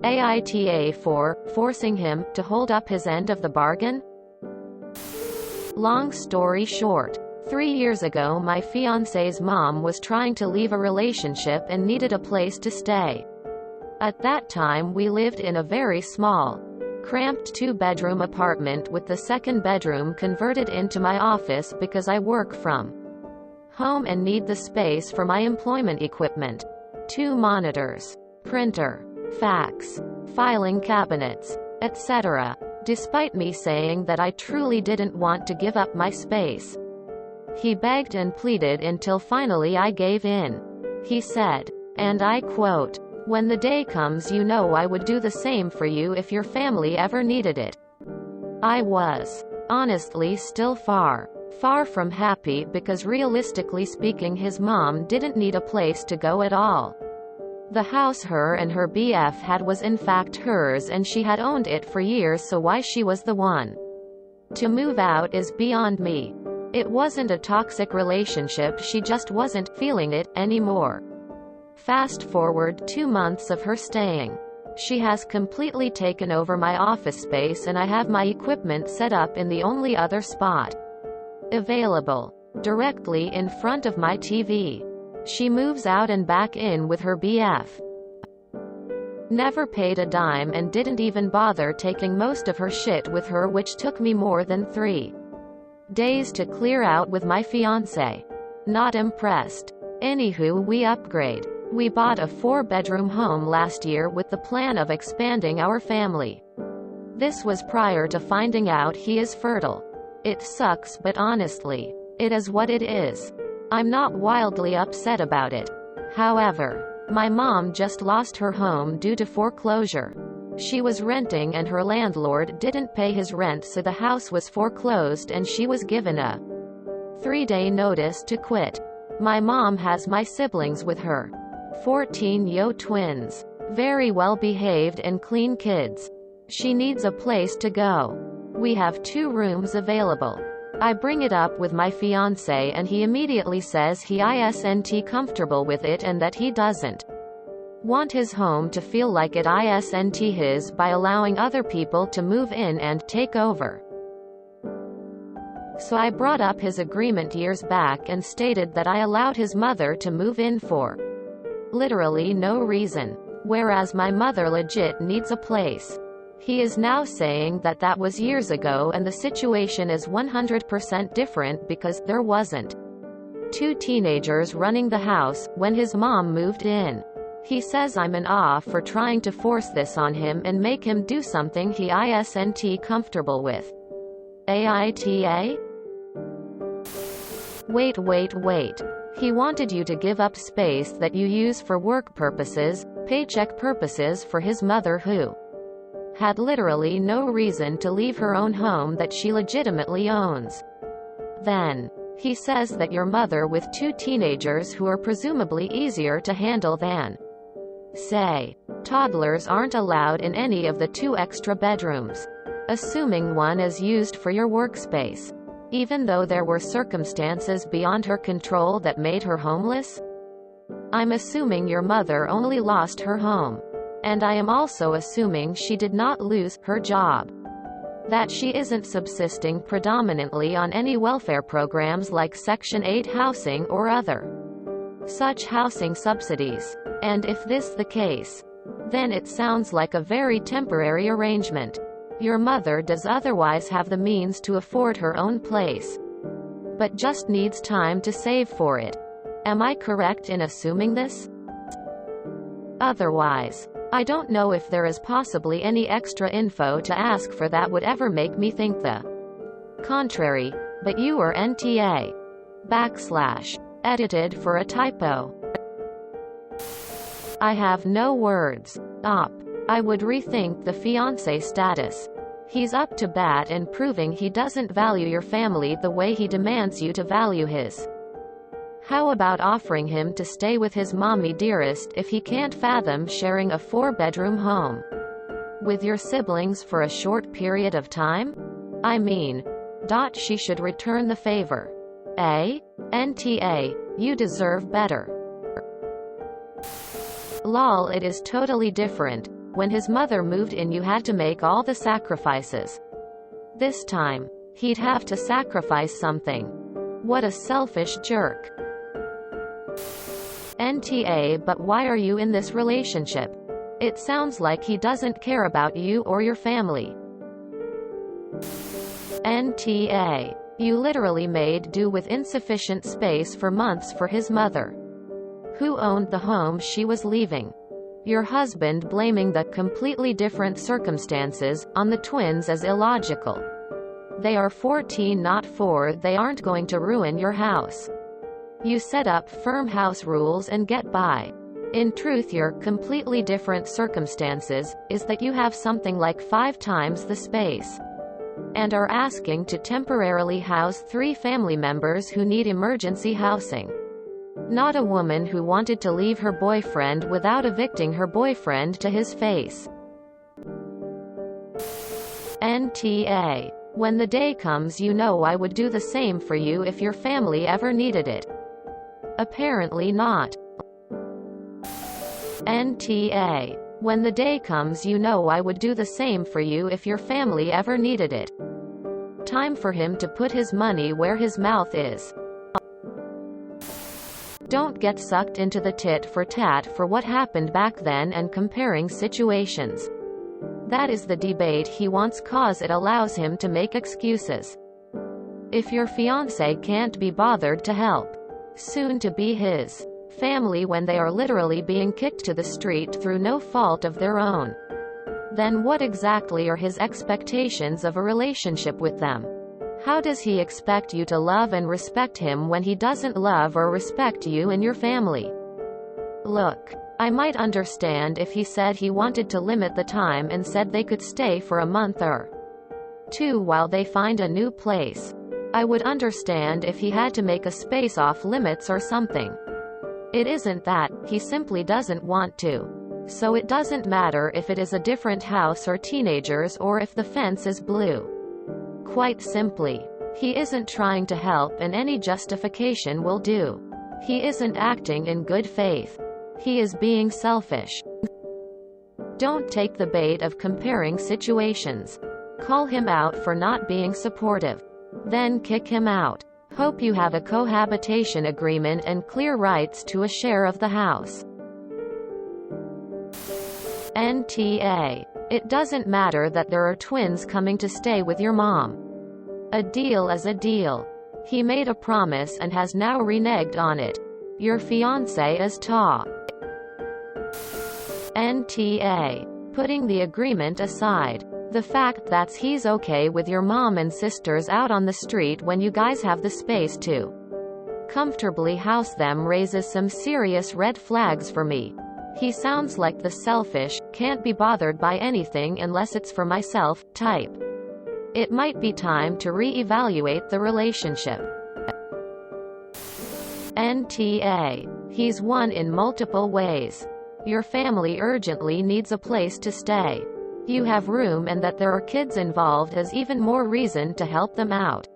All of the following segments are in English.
AITA for forcing him to hold up his end of the bargain? Long story short, 3 years ago my fiancé's mom was trying to leave a relationship and needed a place to stay. At that time we lived in a very small, cramped 2-bedroom apartment with the second bedroom converted into my office because I work from home and need the space for my employment equipment. 2 monitors, printer, fax, filing cabinets, etc. Despite me saying that I truly didn't want to give up my space, he begged and pleaded until finally I gave in. He said, and I quote, "When the day comes, you know I would do the same for you if your family ever needed it." I was, honestly, still far from happy because realistically speaking his mom didn't need a place to go at all. The house her and her BF had was in fact hers and she had owned it for years, so why she was the one to move out is beyond me. It wasn't a toxic relationship, she just wasn't feeling it anymore. Fast forward 2 months of her staying. She has completely taken over my office space and I have my equipment set up in the only other spot available, directly in front of my TV. She moves out and back in with her BF. Never paid a dime and didn't even bother taking most of her shit with her, which took me more than 3 days to clear out with my fiancé. Not impressed. Anywho, we upgrade. We bought a 4-bedroom home last year with the plan of expanding our family. This was prior to finding out he is fertile. It sucks, but honestly, it is what it is. I'm not wildly upset about it. However, my mom just lost her home due to foreclosure. She was renting and her landlord didn't pay his rent, so the house was foreclosed and she was given a 3-day notice to quit. My mom has my siblings with her. 14 twins. Very well behaved and clean kids. She needs a place to go. We have 2 rooms available. I bring it up with my fiancé and he immediately says he isn't comfortable with it and that he doesn't want his home to feel like it isn't his by allowing other people to move in and take over. So I brought up his agreement years back and stated that I allowed his mother to move in for literally no reason, whereas my mother legit needs a place. He is now saying that that was years ago and the situation is 100% different because there wasn't 2 teenagers running the house when his mom moved in. He says I'm an for trying to force this on him and make him do something he isn't comfortable with. AITA? Wait. He wanted you to give up space that you use for work purposes, paycheck purposes for his mother who had literally no reason to leave her own home that she legitimately owns. Then, he says that your mother with 2 teenagers who are presumably easier to handle than, say, toddlers aren't allowed in any of the 2 extra bedrooms, assuming one is used for your workspace, even though there were circumstances beyond her control that made her homeless? I'm assuming your mother only lost her home. And I am also assuming she did not lose her job. That she isn't subsisting predominantly on any welfare programs like Section 8 housing or other such housing subsidies. And if this the case, then it sounds like a very temporary arrangement. Your mother does otherwise have the means to afford her own place, but just needs time to save for it. Am I correct in assuming this? Otherwise, I don't know if there is possibly any extra info to ask for that would ever make me think the contrary, but you are NTA. / edited for a typo. I have no words. I would rethink the fiancé status. He's up to bat and proving he doesn't value your family the way he demands you to value his. How about offering him to stay with his mommy dearest if he can't fathom sharing a 4-bedroom home with your siblings for a short period of time? I mean, she should return the favor. NTA, you deserve better. Lol, it is totally different when his mother moved in you had to make all the sacrifices. This time, he'd have to sacrifice something. What a selfish jerk. NTA, but why are you in this relationship? It sounds like he doesn't care about you or your family. NTA. You literally made do with insufficient space for months for his mother. Who owned the home she was leaving? Your husband blaming the completely different circumstances on the twins as illogical. They are 14, not 4. They aren't going to ruin your house. You set up firm house rules and get by. In truth, your completely different circumstances is that you have something like 5 times the space and are asking to temporarily house 3 family members who need emergency housing. Not a woman who wanted to leave her boyfriend without evicting her boyfriend to his face. NTA. When the day comes, you know I would do the same for you if your family ever needed it. Apparently not. NTA. When the day comes, you know I would do the same for you if your family ever needed it. Time for him to put his money where his mouth is. Don't get sucked into the tit for tat for what happened back then and comparing situations. That is the debate he wants, cause it allows him to make excuses. If your fiancé can't be bothered to help soon to be his family when they are literally being kicked to the street through no fault of their own, then what exactly are his expectations of a relationship with them? How does he expect you to love and respect him when he doesn't love or respect you and your family? Look, I might understand if he said he wanted to limit the time and said they could stay for a month or 2 while they find a new place. I would understand if he had to make a space off limits or something. It isn't that, he simply doesn't want to. So it doesn't matter if it is a different house or teenagers or if the fence is blue. Quite simply, he isn't trying to help and any justification will do. He isn't acting in good faith. He is being selfish. Don't take the bait of comparing situations. Call him out for not being supportive. Then kick him out. Hope you have a cohabitation agreement and clear rights to a share of the house. NTA. It doesn't matter that there are twins coming to stay with your mom. A deal is a deal. He made a promise and has now reneged on it. Your fiancé is ta. NTA. Putting the agreement aside, the fact that he's okay with your mom and sisters out on the street when you guys have the space to comfortably house them raises some serious red flags for me. He sounds like the selfish, can't be bothered by anything unless it's for myself type. It might be time to re-evaluate the relationship. NTA. He's won in multiple ways. Your family urgently needs a place to stay. You have room, and that there are kids involved is even more reason to help them out.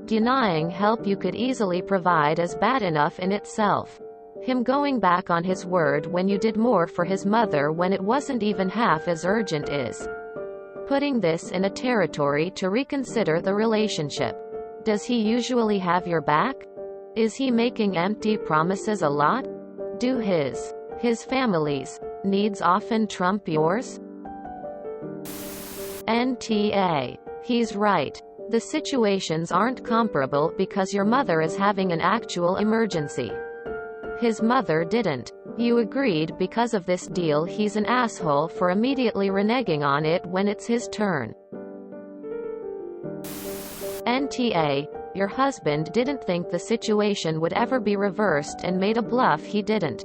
Denying help you could easily provide is bad enough in itself. Him going back on his word when you did more for his mother when it wasn't even half as urgent is putting this in a territory to reconsider the relationship. Does he usually have your back? Is he making empty promises a lot? Do his family's needs often trump yours? NTA. He's right. The situations aren't comparable because your mother is having an actual emergency. His mother didn't. You agreed because of this deal. He's an asshole for immediately reneging on it when it's his turn. NTA. Your husband didn't think the situation would ever be reversed and made a bluff he didn't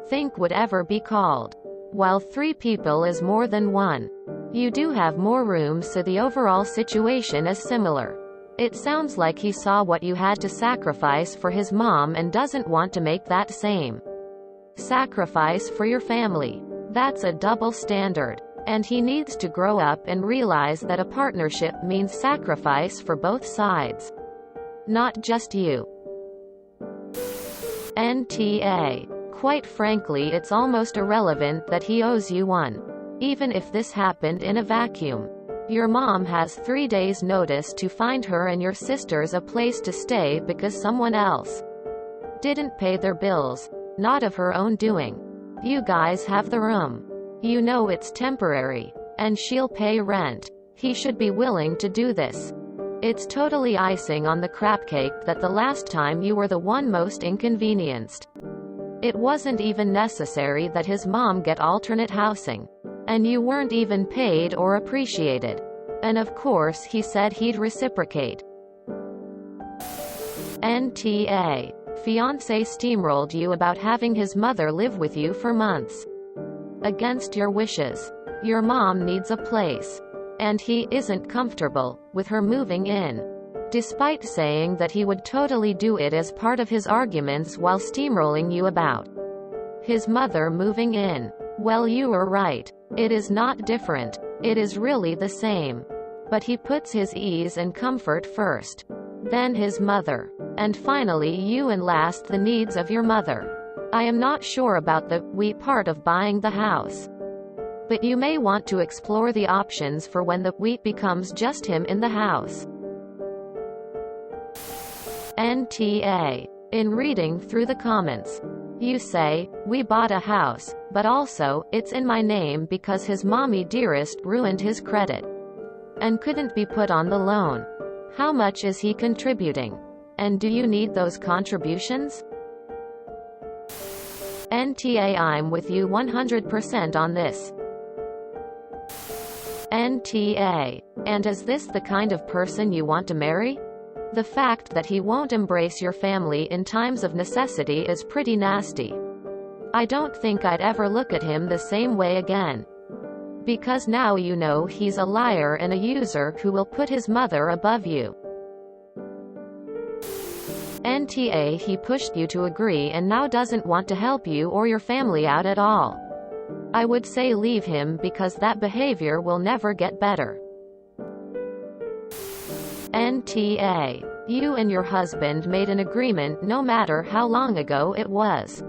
think would ever be called. While 3 people is more than 1. You do have more room, so the overall situation is similar. It sounds like he saw what you had to sacrifice for his mom and doesn't want to make that same sacrifice for your family. That's a double standard. And he needs to grow up and realize that a partnership means sacrifice for both sides. Not just you. NTA. Quite frankly, it's almost irrelevant that he owes you one. even if this happened in a vacuum. Your mom has 3 days notice to find her and your sisters a place to stay because someone else didn't pay their bills. Not of her own doing. You guys have the room. You know it's temporary. And she'll pay rent. He should be willing to do this. It's totally icing on the crap cake that the last time you were the one most inconvenienced. It wasn't even necessary that his mom get alternate housing. And you weren't even paid or appreciated. And of course he said he'd reciprocate. NTA. Fiancé steamrolled you about having his mother live with you for months. Against your wishes. Your mom needs a place. And he isn't comfortable with her moving in. Despite saying that he would totally do it as part of his arguments while steamrolling you about his mother moving in. Well, you were right. It is not different. It is really the same. But he puts his ease and comfort first. Then his mother. And finally you, and last the needs of your mother. I am not sure about the "we" part of buying the house. But you may want to explore the options for when the "we" becomes just him in the house. NTA. In reading through the comments, you say, "We bought a house, but also, it's in my name because his mommy dearest ruined his credit. And couldn't be put on the loan. How much is he contributing? And do you need those contributions?" NTA. I'm with you 100% on this. NTA. And is this the kind of person you want to marry? The fact that he won't embrace your family in times of necessity is pretty nasty. I don't think I'd ever look at him the same way again. Because now you know he's a liar and a user who will put his mother above you. NTA. He pushed you to agree and now doesn't want to help you or your family out at all. I would say leave him because that behavior will never get better. NTA. You and your husband made an agreement no matter how long ago it was.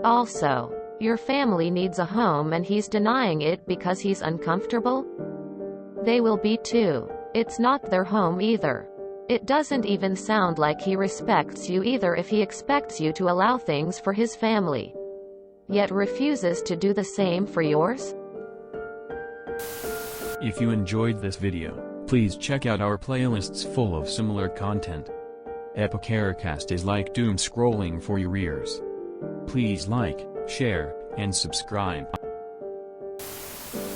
Also, your family needs a home and he's denying it because he's uncomfortable? They will be too. It's not their home either. It doesn't even sound like he respects you either if he expects you to allow things for his family, yet refuses to do the same for yours. If you enjoyed this video, please check out our playlists full of similar content. AmITheAsshole is like doom scrolling for your ears. Please like, share, and subscribe.